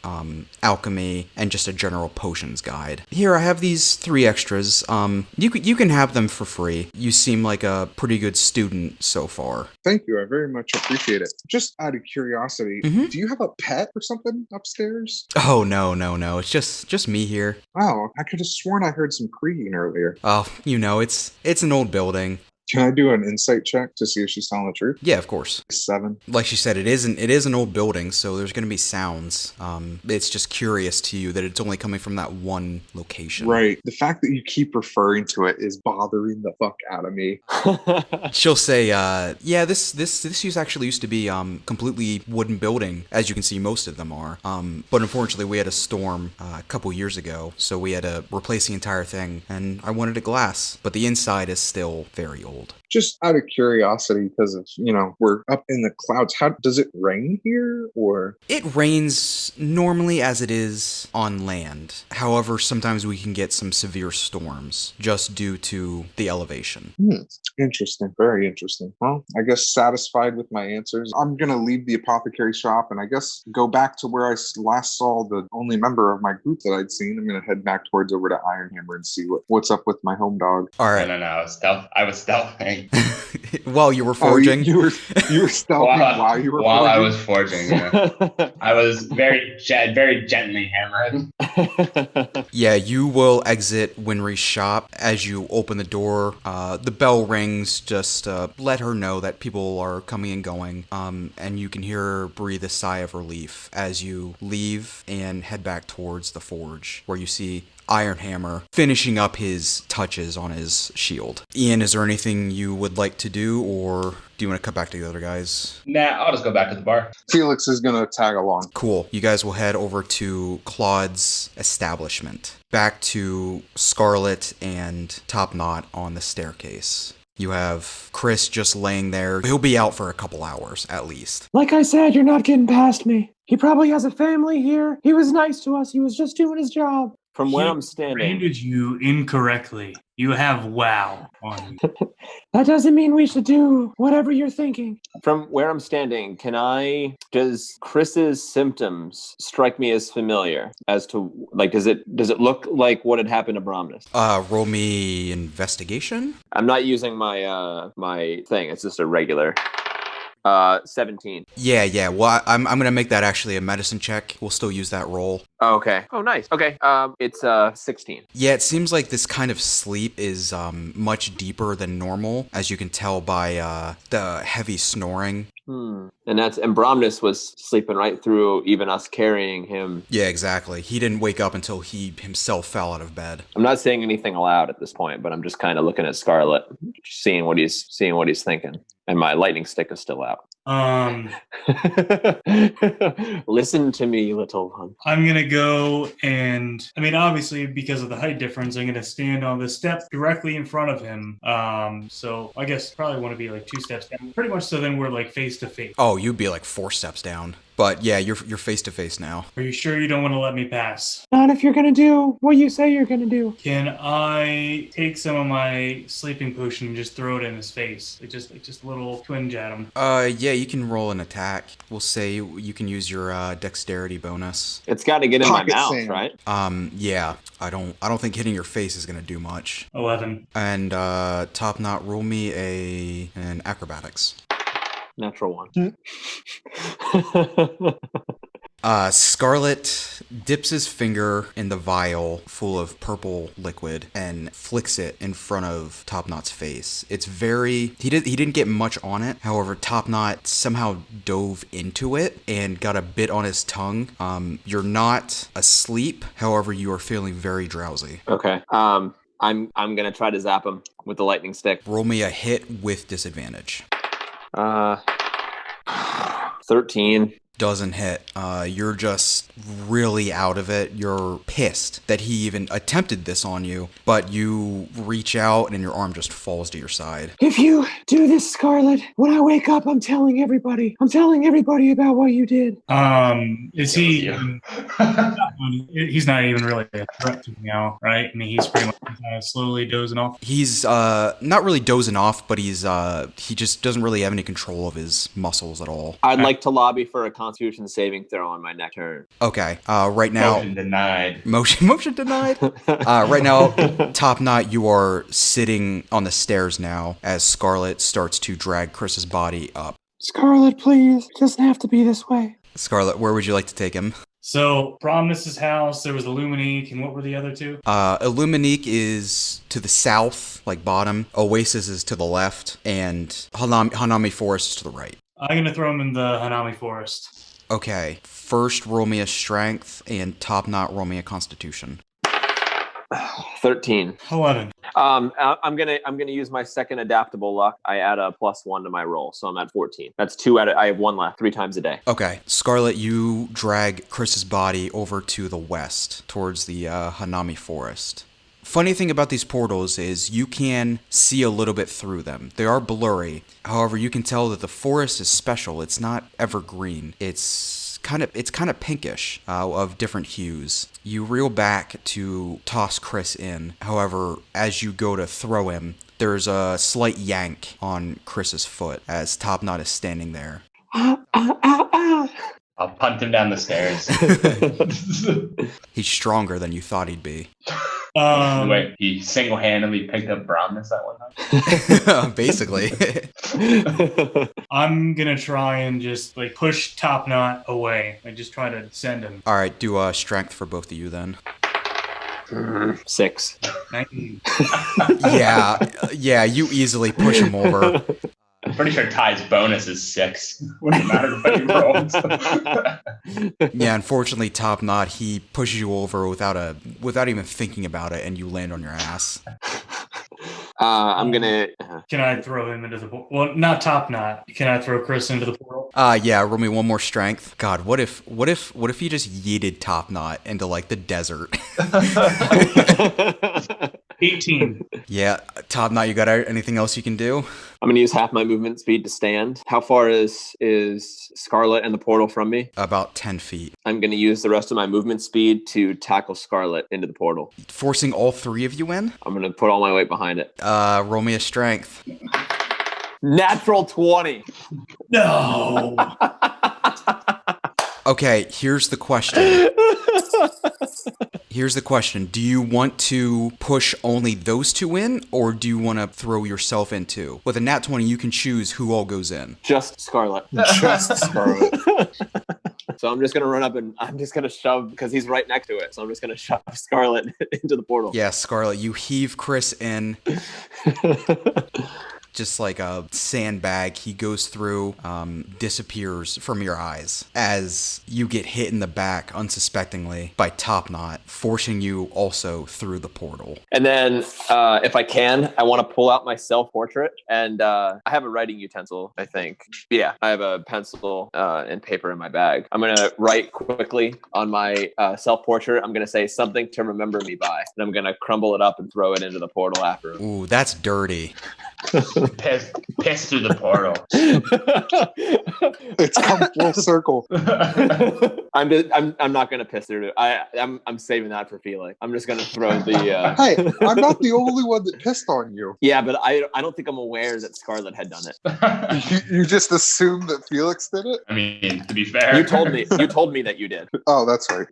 alchemy, and just a general potions guide. Here, I have these 3 extras. You can have them for free. You seem like a pretty good student so far. Thank you. I very much appreciate it. Just out of curiosity, Mhm. do you have a pet or something upstairs? Oh, no. It's just me here. Oh, I could have sworn I heard some creaking earlier. Oh, it's an old building. Can I do an insight check to see if she's telling the truth? Yeah, of course. 7. Like she said, it is an old building, so there's gonna be sounds. It's just curious to you that it's only coming from that one location. Right. The fact that you keep referring to it is bothering the fuck out of me. She'll say, yeah, this actually used to be completely wooden building, as you can see most of them are. But unfortunately we had a storm a couple years ago, so we had to replace the entire thing, and I wanted it glass, but the inside is still very old. Just out of curiosity, because of, we're up in the clouds. How does it rain here, or? It rains normally as it is on land. However, sometimes we can get some severe storms just due to the elevation. Interesting. Very interesting. Well, I guess satisfied with my answers, I'm going to leave the apothecary shop and I guess go back to where I last saw the only member of my group that I'd seen. I'm going to head back towards over to Ironhammer and see what's up with my home dog. All right. No. I was stealthing. While you were forging? You were stealthing while you were while forging? I was forging, yeah. I was very gently hammering. Yeah, you will exit Winry's shop. As you open the door, the bell rings. Just let her know that people are coming and going. And you can hear her breathe a sigh of relief as you leave and head back towards the forge, where you see Ironhammer finishing up his touches on his shield. Ian, is there anything you would like to do, or do you want to cut back to the other guys? Nah, I'll just go back to the bar. Felix is going to tag along. Cool. You guys will head over to Claude's establishment. Back to Scarlet and Topknot on the staircase. You have Chris just laying there. He'll be out for a couple hours, at least. Like I said, you're not getting past me. He probably has a family here. He was nice to us. He was just doing his job. From where I'm He standing. branded you incorrectly. You have WoW on you. That doesn't mean we should do whatever you're thinking. From where I'm standing, does Chris's symptoms strike me as familiar as to, like, does it look like what had happened to Brahmanas? Roll me investigation. I'm not using my my thing. It's just a regular. 17. Yeah. Well, I'm gonna make that actually a medicine check. We'll still use that roll. Oh, okay. Oh, nice. Okay. It's 16. Yeah, it seems like this kind of sleep is much deeper than normal, as you can tell by the heavy snoring. And Brahmanas was sleeping right through even us carrying him. Yeah, exactly. He didn't wake up until he himself fell out of bed. I'm not saying anything aloud at this point, but I'm just kind of looking at Scarlet, seeing what he's thinking. And my lightning stick is still out. Listen to me, little one. I'm going to go and, obviously because of the height difference, I'm going to stand on the step directly in front of him. So I guess probably want to be like 2 steps down. Pretty much so then we're like face to face. Oh, you'd be like 4 steps down. But yeah, you're face to face now. Are you sure you don't want to let me pass? Not if you're gonna do what you say you're gonna do. Can I take some of my sleeping potion and just throw it in his face? Like just a little twinge at him. Yeah, you can roll an attack. We'll say you can use your dexterity bonus. It's got to get in my Pocket mouth, sand. right? Yeah. I don't think hitting your face is gonna do much. 11. And Topknot, roll me an acrobatics. Natural 1. Scarlet dips his finger in the vial full of purple liquid and flicks it in front of Topknot's face. It's he didn't get much on it. However, Topknot somehow dove into it and got a bit on his tongue. You're not asleep. However, you are feeling very drowsy. Okay. I'm gonna try to zap him with the lightning stick. Roll me a hit with disadvantage. 13. Doesn't hit. You're just really out of it. You're pissed that he even attempted this on you, but you reach out and your arm just falls to your side. If you do this, Scarlet, when I wake up, I'm telling everybody about what you did. Is he? He's not even really a threat to me now, right? He's pretty much slowly dozing off. He's not really dozing off, but he just doesn't really have any control of his muscles at all. I'd like to lobby for a Constitution saving throw on my next turn. Okay. Right now. Motion denied. Motion denied. Right now, Topknot, you are sitting on the stairs now as Scarlet starts to drag Chris's body up. Scarlet, please. It doesn't have to be this way. Scarlet, where would you like to take him? So, Promise's house, there was Illuminique, and what were the other two? Illuminique is to the south, like bottom. Oasis is to the left, and Hanami Forest is to the right. I'm going to throw him in the Hanami Forest. Okay. First, roll me a strength, and Topknot, roll me a constitution. 13. 11. I'm gonna use my second adaptable luck. I add a +1 to my roll, so I'm at 14. That's 2 out of. I have 1 left. 3 times a day. Okay. Scarlet, you drag Chris's body over to the west, towards the Hanami Forest. Funny thing about these portals is you can see a little bit through them. They are blurry. However, you can tell that the forest is special. It's not evergreen. It's kind of pinkish, of different hues. You reel back to toss Chris in. However, as you go to throw him, there's a slight yank on Chris's foot as Topknot is standing there. I'll punt him down the stairs. He's stronger than you thought he'd be. Wait, he single-handedly picked up Brahmas that one time? Basically. I'm gonna try and just like push Topknot away. I just try to send him. All right, do strength for both of you then. 6. 19. Yeah, you easily push him over. I'm pretty sure Ty's bonus is 6. Wouldn't matter what he rolled. Yeah, unfortunately, Topknot, he pushes you over without even thinking about it, and you land on your ass. I'm gonna. Can I throw him into the portal? Well, not Topknot. Can I throw Chris into the portal? Yeah, roll me one more strength. God, what if you just yeeted Topknot into like the desert? 18. Yeah, Topknot, you got anything else you can do? I'm gonna use half my movement speed to stand. How far is Scarlet and the portal from me? About 10 feet. I'm gonna use the rest of my movement speed to tackle Scarlet into the portal. Forcing all 3 of you in? I'm gonna put all my weight behind it. Roll me a strength. Natural 20. No. Okay, here's the question. Do you want to push only those 2 in, or do you want to throw yourself in too? With a nat 20, you can choose who all goes in. Just Scarlet. Just Scarlet. So I'm just gonna run up and I'm just gonna shove, because he's right next to it. So I'm just gonna shove Scarlet into the portal. Yeah, Scarlet, you heave Chris in. Just like a sandbag, he goes through, disappears from your eyes as you get hit in the back unsuspectingly by Topknot, forcing you also through the portal. And then, if I can, I want to pull out my self-portrait, and I have a writing utensil, I think. Yeah, I have a pencil and paper in my bag. I'm going to write quickly on my self-portrait. I'm going to say something to remember me by, and I'm going to crumble it up and throw it into the portal after him. Ooh, that's dirty. Piss through the portal. It's come full circle. I'm not gonna piss through it. I'm saving that for Felix. I'm just gonna throw the. Hey, I'm not the only one that pissed on you. Yeah, but I don't think I'm aware that Scarlet had done it. You just assumed that Felix did it? I mean, to be fair. You told me that you did. Oh, that's right.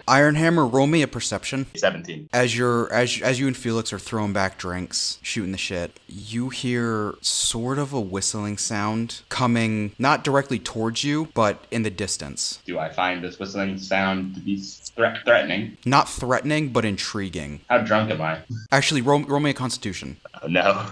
Ironhammer, roll me a perception. 17. As you and Felix are throwing back drinks, shooting the shit, you hear sort of a whistling sound coming not directly towards you, but in the distance. Do I find this whistling sound to be threatening? Not threatening, but intriguing. How drunk am I? Actually, roll me a constitution. Oh, no.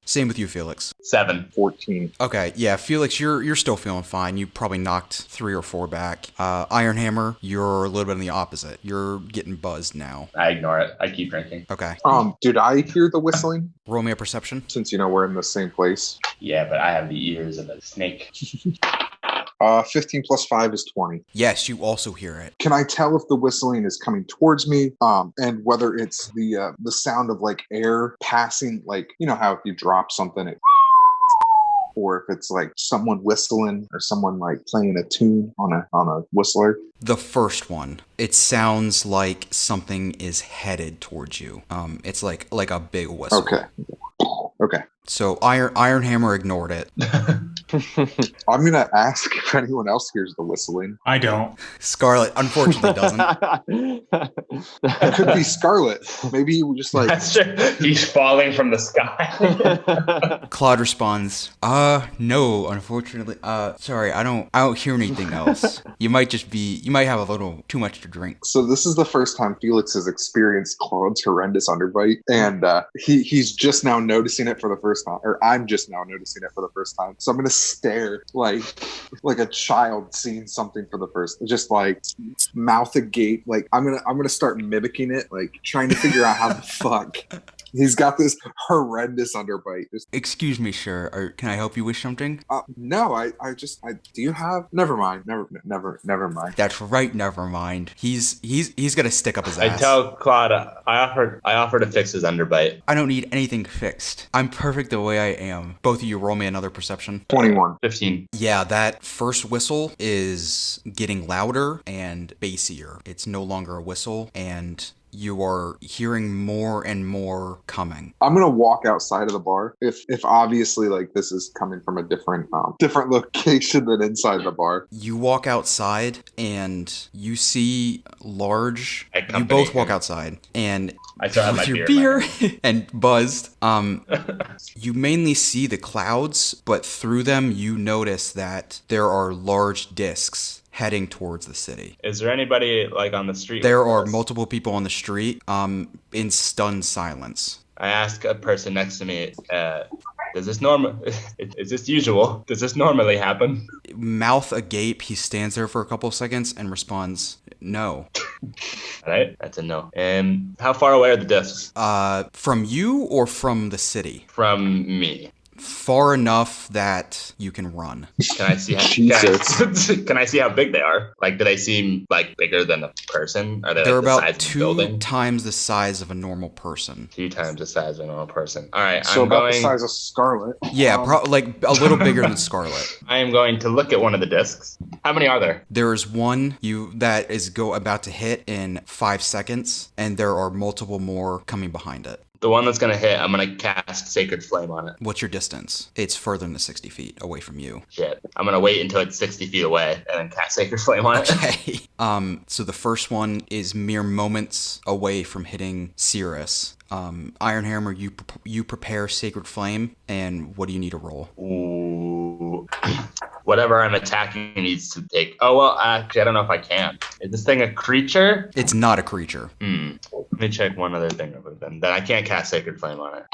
Same with you, Felix. 7. 14. Okay, yeah, Felix, you're still feeling fine. You probably knocked 3 or 4 back. Ironhammer, you're a little bit on the opposite. You're getting buzzed now. I ignore it. I keep drinking. Okay. Did I hear the whistling? Roll me a perception. Since we're in the same place. Yeah, but I have the ears of a snake. 15 plus 5 is 20. Yes, you also hear it. Can I tell if the whistling is coming towards me? And whether it's the sound of like air passing, like, you know how if you drop something, it or if it's like someone whistling or someone like playing a tune on a whistler. The first one. It sounds like something is headed towards you. It's like a big whistle. Okay. So Ironhammer ignored it. I'm gonna ask if anyone else hears the whistling. I don't. Scarlet, unfortunately, doesn't. It could be Scarlet. Maybe he just like That's true. He's falling from the sky. Claude responds, no, unfortunately. Sorry, I don't hear anything else. You might have a little too much to drink. So this is the first time Felix has experienced Claude's horrendous underbite, and he's just now noticing it for the first time, or I'm just now noticing it for the first time. So I'm gonna stare like a child seeing something for the first, just like mouth agape. Like I'm gonna start mimicking it, like trying to figure out how the fuck he's got this horrendous underbite. Excuse me, sir. Can I help you with something? No, I do you have? Never mind. Never mind. That's right. Never mind. He's gonna stick up his I ass. tell Claude, I offer to fix his underbite. I don't need anything fixed. I'm perfect the way I am. Both of you roll me another perception. 21. 15. Yeah, that first whistle is getting louder and bassier. It's no longer a whistle, and you are hearing more and more coming. I'm gonna walk outside of the bar. If obviously like this is coming from a different location than inside the bar. You walk outside and you see large. I You accompany both walk him. outside and I still have with my your beer. beer and buzzed. You mainly see the clouds, but through them you notice that there are large discs heading towards the city. Is there anybody like on the street? There with are us? multiple people on the street, in stunned silence. I ask a person next to me, does this is this usual? Does this normally happen? Mouth agape, he stands there for a couple of seconds and responds, no. Alright, that's a no. And how far away are the discs? From you or from the city? From me. Far enough that you can run. Can I see how Jesus. can I see how big they are? Like, do they seem like bigger than a person? Are they They're like the about size of a 2 building? times the size of a normal person. 2 times the size of a normal person. All right, So I'm about going. the size of Scarlet. Yeah, like a little bigger than Scarlet. I am going to look at one of the discs. How many are there? There is one that is about to hit in 5 seconds, and there are multiple more coming behind it. The one that's gonna hit, I'm gonna cast Sacred Flame on it. What's your distance? It's further than 60 feet away from you. Shit. I'm gonna wait until it's 60 feet away and then cast Sacred Flame on it. Okay. So the first one is mere moments away from hitting Cirrus. Ironhammer, you prepare Sacred Flame, and what do you need to roll? Ooh. Whatever I'm attacking needs to take. Oh, well, actually, I don't know if I can. Is this thing a creature? It's not a creature. Let me check one other thing over then. Then I can't cast Sacred Flame on it.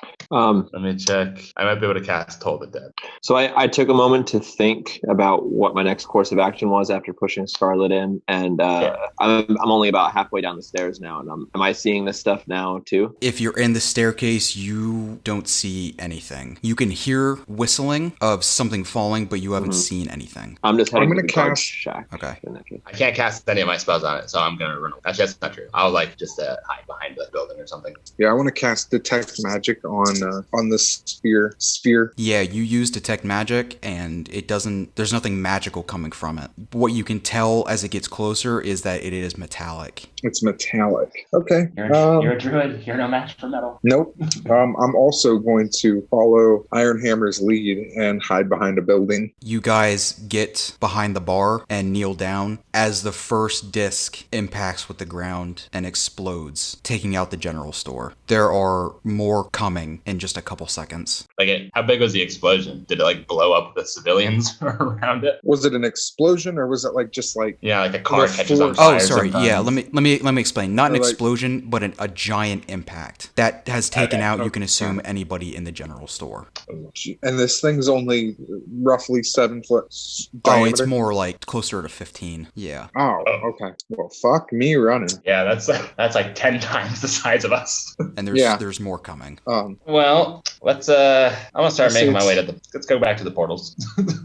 Let me check. I might be able to cast Toll the Dead. So I took a moment to think about what my next course of action was after pushing Scarlet in, and I'm only about halfway down the stairs now, and am I seeing this stuff now too? If you're in the staircase, you don't see anything. You can hear whistling of something falling, but you haven't seen anything. I'm just heading I'm to gonna the guard cast- shack. Okay. in that case. I can't cast any of my spells on it, so I'm gonna run away. Actually, that's not true. I'll just hide behind the building or something. Yeah, I want to cast Detect Magic on the sphere. Yeah, you use Detect Magic, and it doesn't. There's nothing magical coming from it. What you can tell as it gets closer is that it is metallic. It's metallic. Okay. You're a druid. You're no match for metal. Nope. I'm also going to follow Ironhammer's lead and hide behind a building. You guys get behind the bar and kneel down as the first disc impacts with the ground and explodes, taking out the general store. There are more coming in just a couple seconds. How big was the explosion? Did it blow up the civilians around it? Was it an explosion or was it just Yeah, like a car The catches on force- fire. Oh, sorry. sometimes. Yeah, let me explain. Not an Or explosion, but a giant impact that has taken Okay, out. You can okay. assume anybody in the general store. And this thing's only roughly 7 foot Oh, diameter? it's more like closer to 15. Yeah. Oh, okay. Well, fuck me running. Yeah, that's like 10 times the size of us. And Yeah. there's more coming. Well, let's I'm gonna start Let's making see, my way to let's go back to the portals.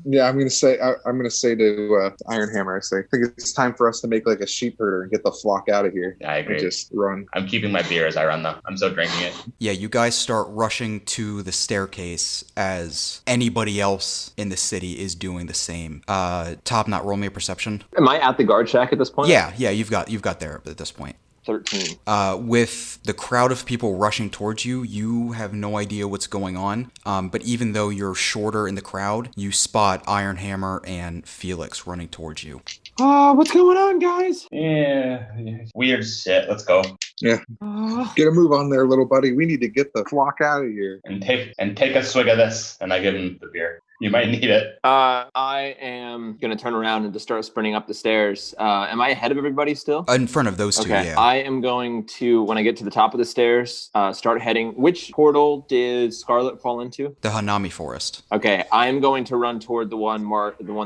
Yeah, I'm gonna say to Ironhammer, I think it's time for us to make a sheep herder and get the flock out of here. Yeah, I agree. And just run. I'm keeping my beer as I run though. I'm still drinking it. Yeah, you guys start rushing to the staircase as anybody else in the city is doing the same. Topknot, roll me a perception. Am I at the guard shack at this point? Yeah, you've got there at this point. 13. With the crowd of people rushing towards you, you have no idea what's going on. But even though you're shorter in the crowd, you spot Ironhammer and Felix running towards you. What's going on, guys? Yeah, weird shit. Let's go Yeah. Get a move on there, little buddy. We need to get the flock out of here. and take a swig of this. And I give him the beer. You might need it. I am going to turn around and just start sprinting up the stairs. Am I ahead of everybody still? In front of those two, Okay. yeah. I am going to, when I get to the top of the stairs, start heading. Which portal did Scarlet fall into? The Hanami Forest. Okay, I am going to run toward the one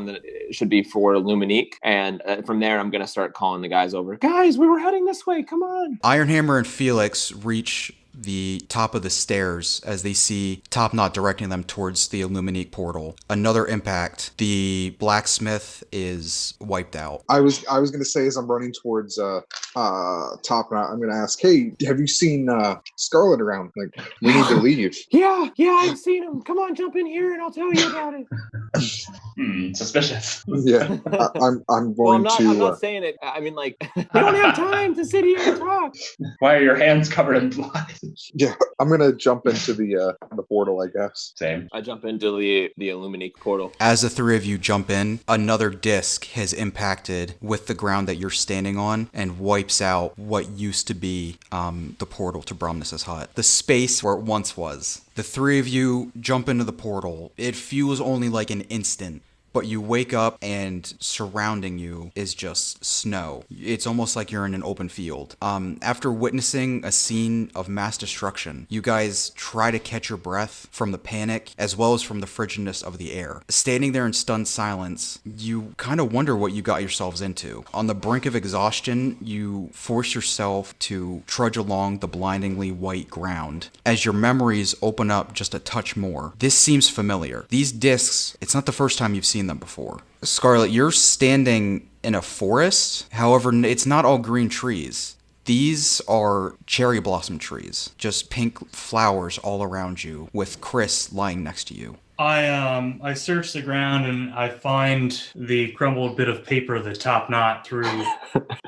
that should be for Luminique, and from there I'm going to start calling the guys over. Guys, we were heading this way. Come on. Ironhammer and Felix reach the top of the stairs as they see Topknot directing them towards the Illuminique portal. Another impact. The blacksmith is wiped out. I was gonna say as I'm running towards Topknot, I'm gonna ask, hey, have you seen Scarlet around? Like, we need to leave. Yeah, I've seen him. Come on, jump in here and I'll tell you about it. Suspicious. Yeah, I'm going Well, I'm to. not saying it. I mean, like, We don't have time to sit here and talk. Why are your hands covered in blood? Yeah, I'm gonna jump into the portal, I guess. Same. I jump into the Illuminique portal. As the three of you jump in, another disc has impacted with the ground that you're standing on and wipes out what used to be the portal to Bromness's hut. The space where it once was. The three of you jump into the portal. It feels only like an instant. But you wake up and surrounding you is just snow. It's almost like you're in an open field. After witnessing a scene of mass destruction, you guys try to catch your breath from the panic as well as from the frigidness of the air. Standing there in stunned silence, you kind of wonder what you got yourselves into. On the brink of exhaustion, you force yourself to trudge along the blindingly white ground. As your memories open up just a touch more, this seems familiar. These discs, it's not the first time you've seen them before. Scarlet, you're standing in a forest. However, it's not all green trees. These are cherry blossom trees, just pink flowers all around you, with Chris lying next to you. I search the ground and I find the crumbled bit of paper, the Topknot, through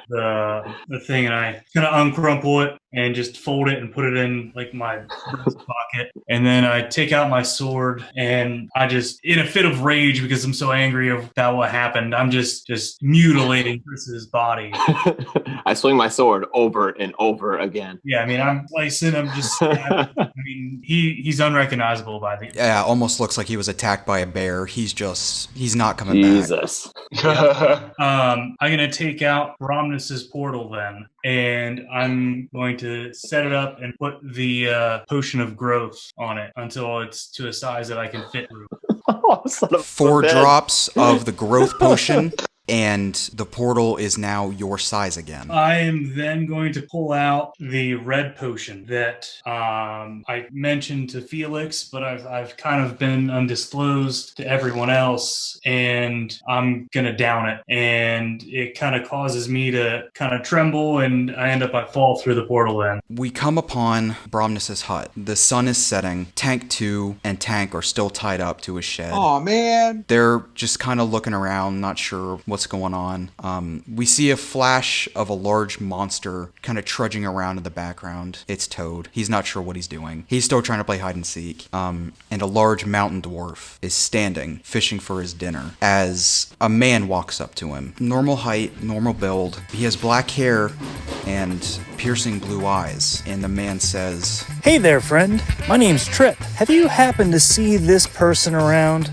the thing, and I kind of uncrumple it and just fold it and put it in like my breast pocket. And then I take out my sword and I just, in a fit of rage because I'm so angry about what happened, I'm just mutilating Chris's body. I swing my sword over and over again. Yeah, I mean, I'm slicing, I'm just stabbing. I mean, he's unrecognizable by the Yeah, almost looks like he was attacked by a bear. He's not coming back. Jesus. I'm gonna take out Bromness's portal then, and I'm going to set it up and put the potion of growth on it until it's to a size that I can fit through. Oh, son of a 4 bitch. drops of the growth potion, and the portal is now your size again. I am then going to pull out the red potion that I mentioned to Felix, but I've kind of been undisclosed to everyone else, and I'm gonna down it, and it kind of causes me to kind of tremble, and I fall through the portal then. We come upon Bromness's hut. The sun is setting. Tank 2 and Tank are still tied up to his shed. Oh man. They're just kind of looking around, not sure what's going on. We see a flash of a large monster kind of trudging around in the background. It's Toad. He's not sure what he's doing. He's still trying to play hide and seek. And a large mountain dwarf is standing, fishing for his dinner, as a man walks up to him. Normal height, normal build. He has black hair and piercing blue eyes. And the man says, Hey there, friend. My name's Trip. Have you happened to see this person around?